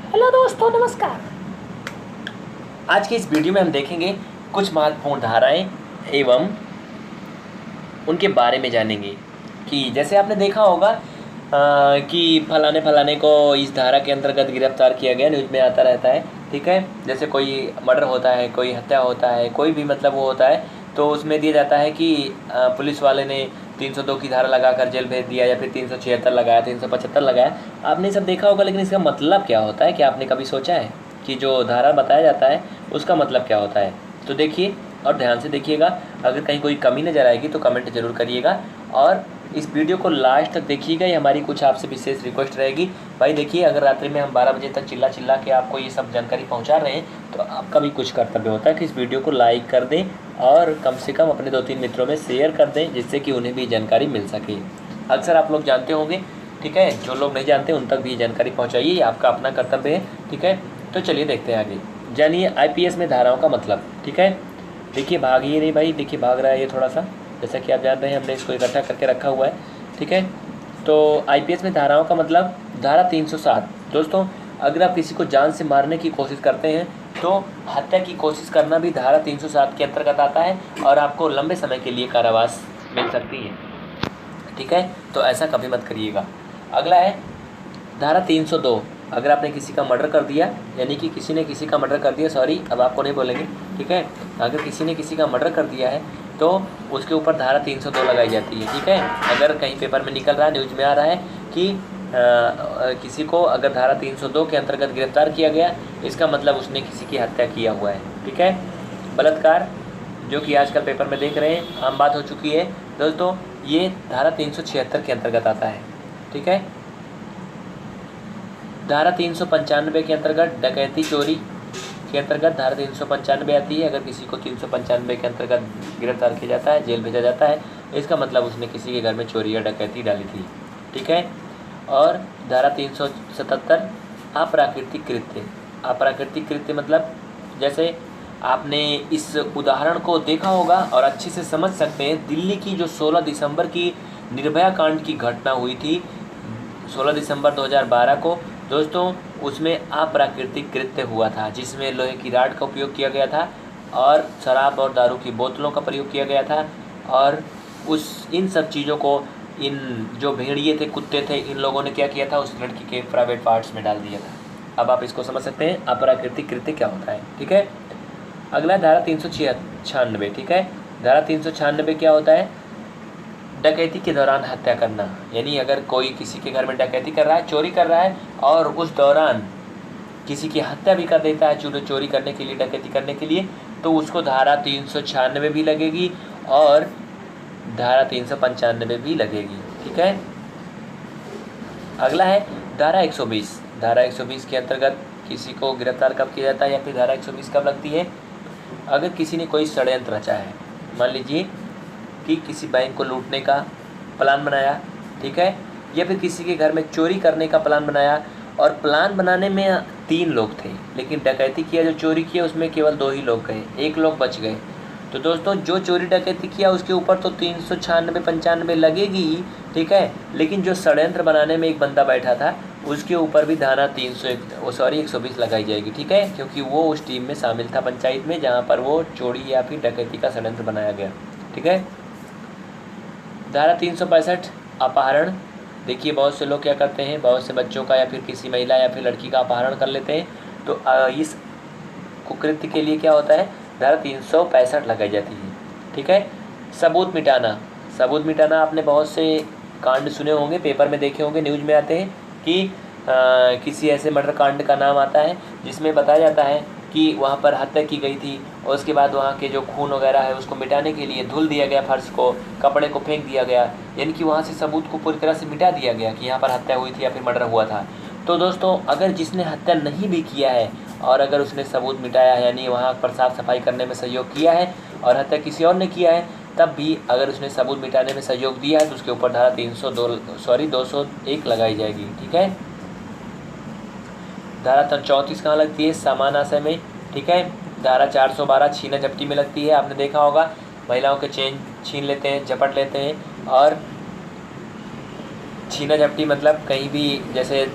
Hello दोस्तों, नमस्कार। आज की इस वीडियो में हम देखेंगे कुछ महत्वपूर्ण धाराएं एवं उनके बारे में जानेंगे कि जैसे आपने देखा होगा कि फलाने फलाने को इस धारा के अंतर्गत गिरफ्तार किया गया, न्यूज़ में आता रहता है। ठीक है, जैसे कोई मर्डर होता है, कोई हत्या होता है, कोई भी मतलब वो होता है तो उसमें दिया जाता है कि पुलिस वाले ने 302 की धारा लगाकर जेल भेज दिया, या फिर 376 लगाया, 375 लगाया। आपने ये सब देखा होगा, लेकिन इसका मतलब क्या होता है? क्या आपने कभी सोचा है कि जो धारा बताया जाता है उसका मतलब क्या होता है? तो देखिए और ध्यान से देखिएगा। अगर कहीं कोई कमी नज़र आएगी तो कमेंट ज़रूर करिएगा, और इस वीडियो को लास्ट तक देखिएगा। ये हमारी कुछ आपसे विशेष रिक्वेस्ट रहेगी। भाई देखिए, अगर रात्रि में हम 12 बजे तक चिल्ला चिल्ला के आपको ये सब जानकारी पहुंचा रहे हैं तो आपका भी कुछ कर्तव्य होता है कि इस वीडियो को लाइक कर दें और कम से कम अपने 2-3 मित्रों में शेयर कर दें, जिससे कि उन्हें भी जानकारी मिल सके। अक्सर आप लोग जानते होंगे, ठीक है, जो लोग नहीं जानते उन तक भी जानकारी पहुँचाइए, ये आपका अपना कर्तव्य है। ठीक है, तो चलिए देखते हैं आगे। जानिए IPS में धाराओं का मतलब। ठीक है, देखिए भागिए नहीं भाई, देखिए भाग रहा है ये थोड़ा सा, जैसा कि आप जान रहे हैं हमने इसको इकट्ठा करके रखा हुआ है। ठीक है, तो IPS में धाराओं का मतलब धारा 307। दोस्तों, अगर आप किसी को जान से मारने की कोशिश करते हैं तो हत्या की कोशिश करना भी धारा 307 के अंतर्गत आता है और आपको लंबे समय के लिए कारावास मिल सकती है। ठीक है, तो ऐसा कभी मत करिएगा। अगला है धारा 302। अगर आपने किसी का मर्डर कर दिया, यानी कि किसी ने किसी का मर्डर कर दिया, सॉरी अब आपको नहीं बोलेंगे। ठीक है, अगर किसी ने किसी का मर्डर कर दिया है तो उसके ऊपर धारा 302 लगाई जाती है। ठीक है, अगर कहीं पेपर में निकल रहा है, न्यूज़ में आ रहा है कि किसी को अगर धारा 302 के अंतर्गत गिरफ्तार किया गया, इसका मतलब उसने किसी की हत्या किया हुआ है। ठीक है, बलात्कार, जो कि आजकल पेपर में देख रहे हैं, आम बात हो चुकी है दोस्तों, ये धारा 376 के अंतर्गत आता है। ठीक है, धारा 395 के अंतर्गत डकैती चोरी के अंतर्गत धारा 395 आती है। अगर किसी को 395 के अंतर्गत गिरफ्तार किया जाता है, जेल भेजा जाता है, इसका मतलब उसने किसी के घर में चोरी या डकैती डाली थी। ठीक है, और धारा 377 अप्राकृतिक कृत्य। अप्राकृतिक कृत्य मतलब जैसे आपने इस उदाहरण को देखा होगा और अच्छे से समझ सकते हैं। दिल्ली की जो 16 दिसंबर की निर्भया कांड की घटना हुई थी 16 दिसंबर 2012 को दोस्तों, उसमें अप्राकृतिक कृत्य हुआ था, जिसमें लोहे की राड का उपयोग किया गया था और शराब और दारू की बोतलों का प्रयोग किया गया था। और इन सब चीज़ों को इन जो भेड़िए थे, कुत्ते थे, इन लोगों ने क्या किया था, उस लड़की के प्राइवेट पार्ट्स में डाल दिया था। अब आप इसको समझ सकते हैं अप्राकृतिक कृत्य क्या होता है। ठीक है, अगला धारा 396। ठीक है, धारा 396 क्या होता है? डकैती के दौरान हत्या करना। यानी अगर कोई किसी के घर में डकैती कर रहा है, चोरी कर रहा है, और उस दौरान किसी की हत्या भी कर देता है चोरी करने के लिए, डकैती करने के लिए, तो उसको धारा 396 भी लगेगी और धारा 395 भी लगेगी। ठीक है, अगला है धारा 120। धारा 120 के अंतर्गत किसी को गिरफ्तार कब किया जाता है, या फिर धारा 120 कब लगती है? अगर किसी ने कोई षड्यंत्र रचा है, मान लीजिए कि किसी बैंक को लूटने का प्लान बनाया, ठीक है, या फिर किसी के घर में चोरी करने का प्लान बनाया, और प्लान बनाने में 3 लोग थे, लेकिन डकैती किया, जो चोरी किया उसमें केवल 2 ही लोग गए, 1 लोग बच गए। तो दोस्तों, जो चोरी डकैती किया उसके ऊपर तो 396-95 लगेगी ही। ठीक है, लेकिन जो षड्यंत्र बनाने में एक बंदा बैठा था उसके ऊपर भी धारा 120 लगाई जाएगी। ठीक है, क्योंकि वो उस टीम में शामिल था पंचायत में, जहाँ पर वो चोरी या फिर डकैती का षड्यंत्र बनाया गया। ठीक है, धारा 365 अपहरण। देखिए, बहुत से लोग क्या करते हैं, बहुत से बच्चों का या फिर किसी महिला या फिर लड़की का अपहरण कर लेते हैं, तो इस कुकृत्य के लिए क्या होता है, धारा 365 लगाई जाती है। ठीक है, सबूत मिटाना। सबूत मिटाना, आपने बहुत से कांड सुने होंगे, पेपर में देखे होंगे, न्यूज़ में आते हैं कि किसी ऐसे मर्डर कांड का नाम आता है जिसमें बताया जाता है कि वहाँ पर हत्या की गई थी, और उसके बाद वहाँ के जो खून वगैरह है उसको मिटाने के लिए धुल दिया गया, फर्श को, कपड़े को फेंक दिया गया, यानी कि वहाँ से सबूत को पूरी तरह से मिटा दिया गया कि यहाँ पर हत्या हुई थी या फिर मर्डर हुआ था। तो दोस्तों, अगर जिसने हत्या नहीं भी किया है और अगर उसने सबूत मिटाया है, यानी वहाँ पर साफ़ सफाई करने में सहयोग किया है, और हत्या किसी और ने किया है, तब भी अगर उसने सबूत मिटाने में सहयोग दिया है तो उसके ऊपर धारा 201 लगाई जाएगी। ठीक है, धारा 34 कहाँ लगती है? समान आशय में। ठीक है, धारा 412 छीना झपटी में लगती है। आपने देखा होगा, महिलाओं के चेन छीन लेते हैं, झपट लेते हैं, और छीना झपटी मतलब कहीं भी जैसे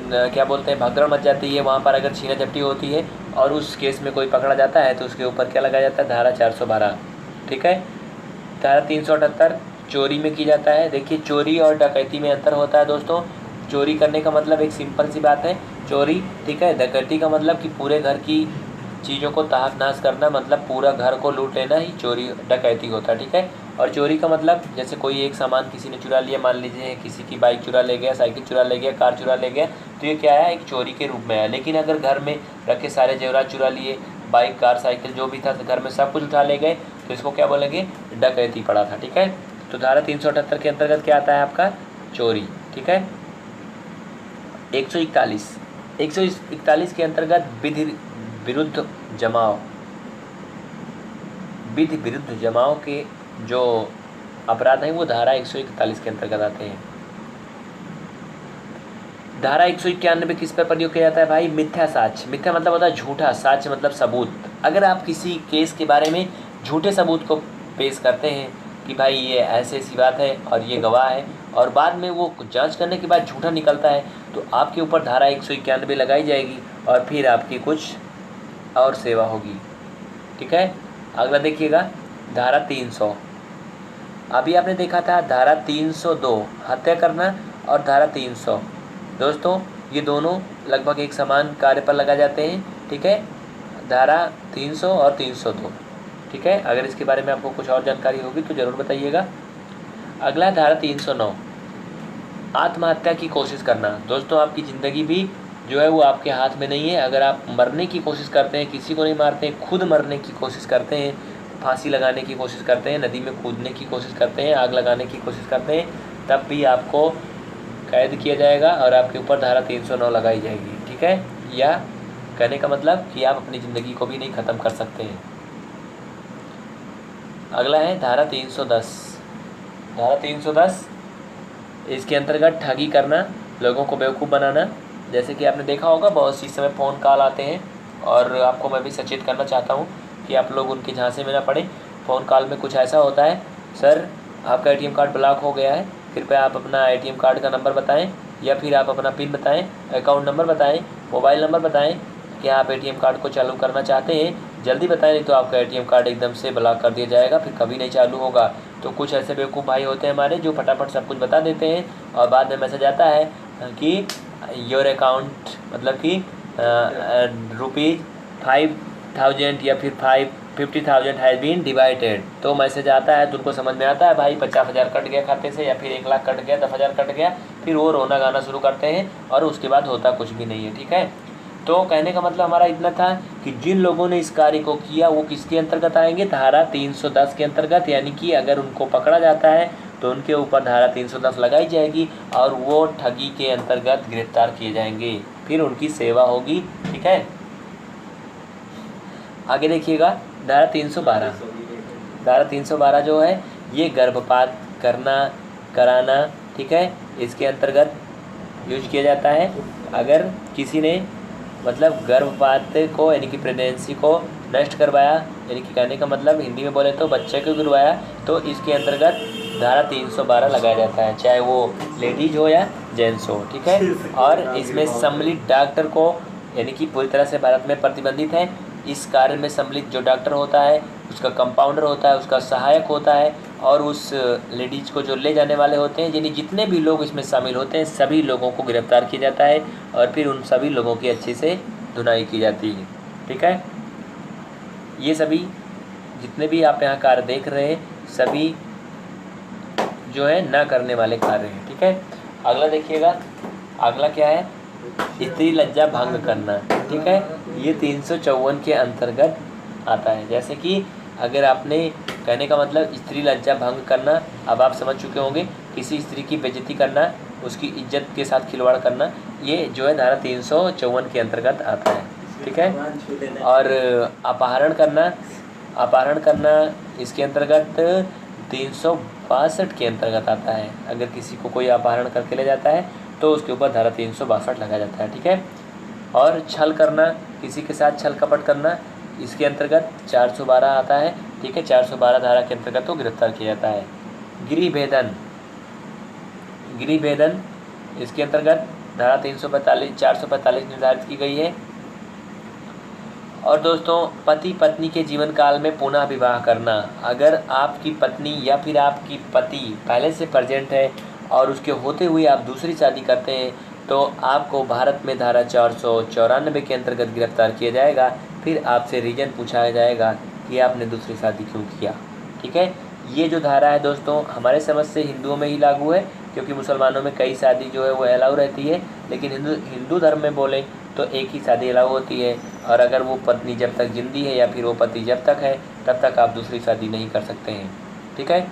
क्या बोलते हैं भगदड़ मच जाती है, वहाँ पर अगर छीना झपटी होती है और उस केस में कोई पकड़ा जाता है तो उसके ऊपर क्या लगाया जाता है, धारा 412। ठीक है। धारा 378 चोरी में की जाता है। देखिए चोरी और डकैती में अंतर होता है दोस्तों। चोरी करने का मतलब एक सिंपल सी बात है, चोरी। ठीक है। डकैती का मतलब कि पूरे घर की चीज़ों को तहस नहस करना, मतलब पूरा घर को लूट लेना ही चोरी डकैती होता है। ठीक है। और चोरी का मतलब जैसे कोई एक सामान किसी ने चुरा लिया, मान लीजिए किसी की बाइक चुरा ले गया, साइकिल चुरा ले गया, कार चुरा ले गया, तो ये क्या है, एक चोरी के रूप में है। लेकिन अगर घर में रखे सारे जेवरात चुरा लिए, बाइक कार साइकिल जो भी था घर में सब कुछ उठा ले गए, तो इसको क्या बोलेंगे, डकैती पड़ा था। ठीक है। तो धारा 378 के अंतर्गत क्या आता है आपका, चोरी। ठीक है। 141 के अंतर्गत विधि विरुद्ध जमाव, विधि विरुद्ध जमाव के जो अपराध हैं वो धारा 141 के अंतर्गत आते हैं। धारा 191 किस पर प्रयोग किया जाता है भाई, मिथ्या साक्ष्य। मिथ्या मतलब होता है झूठा, साक्ष्य मतलब सबूत। अगर आप किसी केस के बारे में झूठे सबूत को पेश करते हैं कि भाई ये ऐसी ऐसी बात है और ये गवाह है, और बाद में वो जांच करने के बाद झूठा निकलता है, तो आपके ऊपर धारा 191 लगाई जाएगी और फिर आपकी कुछ और सेवा होगी। ठीक है। अगला देखिएगा धारा 300। अभी आपने देखा था धारा 302 हत्या करना और धारा 300, दोस्तों ये दोनों लगभग एक समान कार्य पर लगा जाते हैं। ठीक है। धारा 300 और 302। ठीक है। अगर इसके बारे में आपको कुछ और जानकारी होगी तो ज़रूर बताइएगा। अगला है धारा 309 आत्महत्या की कोशिश करना। दोस्तों आपकी ज़िंदगी भी जो है वो आपके हाथ में नहीं है। अगर आप मरने की कोशिश करते हैं, किसी को नहीं मारते हैं, खुद मरने की कोशिश करते हैं, फांसी लगाने की कोशिश करते हैं, नदी में कूदने की कोशिश करते हैं, आग लगाने की कोशिश करते हैं, तब भी आपको कैद किया जाएगा और आपके ऊपर धारा 309 लगाई जाएगी। ठीक है। या कहने का मतलब कि आप अपनी ज़िंदगी को भी नहीं ख़त्म कर सकते हैं। अगला है धारा 310। धारा 310 इसके अंतर्गत ठगी करना, लोगों को बेवकूफ़ बनाना। जैसे कि आपने देखा होगा बहुत सी समय फ़ोन कॉल आते हैं, और आपको मैं भी सचेत करना चाहता हूँ कि आप लोग उनके झांसे में ना पड़े। फ़ोन कॉल में कुछ ऐसा होता है, सर आपका ATM कार्ड ब्लॉक हो गया है, कृपया आप अपना ATM कार्ड का नंबर बताएं, या फिर आप अपना पिन बताएं, अकाउंट नंबर बताएं, मोबाइल नंबर बताएं कि आप ATM कार्ड को चालू करना चाहते हैं, जल्दी बताएं, नहीं तो आपका ATM कार्ड एकदम से ब्लॉक कर दिया जाएगा, फिर कभी नहीं चालू होगा। तो कुछ ऐसे बेवकूफ़ भाई होते हैं हमारे जो फटाफट सब कुछ बता देते हैं, और बाद में मैसेज आता है कि योर अकाउंट मतलब कि ₹5,000 या फिर 50,000 हैज़ बीन डिवाइडेड। तो मैसेज आता है तो उनको समझ में आता है भाई 50,000 कट गया खाते से, या फिर 1 लाख कट गया, 10,000 कट गया, फिर वो रोना गाना शुरू करते हैं और उसके बाद होता कुछ भी नहीं है। ठीक है। तो कहने का मतलब हमारा इतना था कि जिन लोगों ने इस कार्य को किया वो किसके अंतर्गत आएंगे, धारा 310 के अंतर्गत। यानी कि अगर उनको पकड़ा जाता है तो उनके ऊपर धारा 310 लगाई जाएगी और वो ठगी के अंतर्गत गिरफ्तार किए जाएंगे, फिर उनकी सेवा होगी। ठीक है। आगे देखिएगा धारा 312। धारा 312 जो है ये गर्भपात कराना। ठीक है। इसके अंतर्गत यूज किया जाता है। अगर किसी ने मतलब गर्भपात को यानी कि प्रेगनेंसी को नष्ट करवाया, यानी कि कहने का मतलब हिंदी में बोले तो बच्चे को गिरवाया, तो इसके अंतर्गत धारा 312 लगाया जाता है, चाहे वो लेडीज हो या जेंट्स हो। ठीक है। और इसमें सम्मिलित डॉक्टर को यानी कि पूरी तरह से भारत में प्रतिबंधित है। इस कार्य में सम्मिलित जो डॉक्टर होता है उसका कंपाउंडर होता है, उसका सहायक होता है, और उस लेडीज़ को जो ले जाने वाले होते हैं, यानी जितने भी लोग इसमें शामिल होते हैं सभी लोगों को गिरफ्तार किया जाता है और फिर उन सभी लोगों की अच्छे से धुनाई की जाती है। ठीक है। ये सभी जितने भी आप यहाँ कार्य देख रहे हैं सभी जो है ना करने वाले कार्य हैं। ठीक है। अगला देखिएगा, अगला क्या है, स्त्री लज्जा भंग करना। ठीक है। ये 354 के अंतर्गत आता है। जैसे कि अगर आपने कहने का मतलब स्त्री लज्जा भंग करना, अब आप समझ चुके होंगे, किसी स्त्री की बेइज्जती करना, उसकी इज्जत के साथ खिलवाड़ करना, ये जो है धारा 354 के अंतर्गत आता है। ठीक है। और अपहरण करना इसके अंतर्गत 362 के अंतर्गत आता है। अगर किसी को कोई अपहरण करके ले जाता है तो उसके ऊपर धारा 362 लगाया जाता है। ठीक है। और छल करना, किसी के साथ छल कपट करना, इसके अंतर्गत 412 आता है। ठीक है। 412 धारा के अंतर्गत तो गिरफ्तार किया जाता है। गृह भेदन इसके अंतर्गत धारा 445 निर्धारित की गई है। और दोस्तों, पति पत्नी के जीवन काल में पुनः विवाह करना, अगर आपकी पत्नी या फिर आपकी पति पहले से प्रेजेंट है और उसके होते हुए आप दूसरी शादी करते हैं तो आपको भारत में धारा 494 के अंतर्गत गिरफ्तार किया जाएगा। फिर आपसे रीजन पूछा जाएगा कि आपने दूसरी शादी क्यों किया। ठीक है, ये जो धारा है दोस्तों हमारे समझ से हिंदुओं में ही लागू है, क्योंकि मुसलमानों में कई शादी जो है वो अलाउ रहती है, लेकिन हिंदू धर्म में बोले तो एक ही शादी अलाउ होती है। और अगर वो पत्नी जब तक जिंदी है या फिर वो पति जब तक है तब तक आप दूसरी शादी नहीं कर सकते हैं। ठीक है।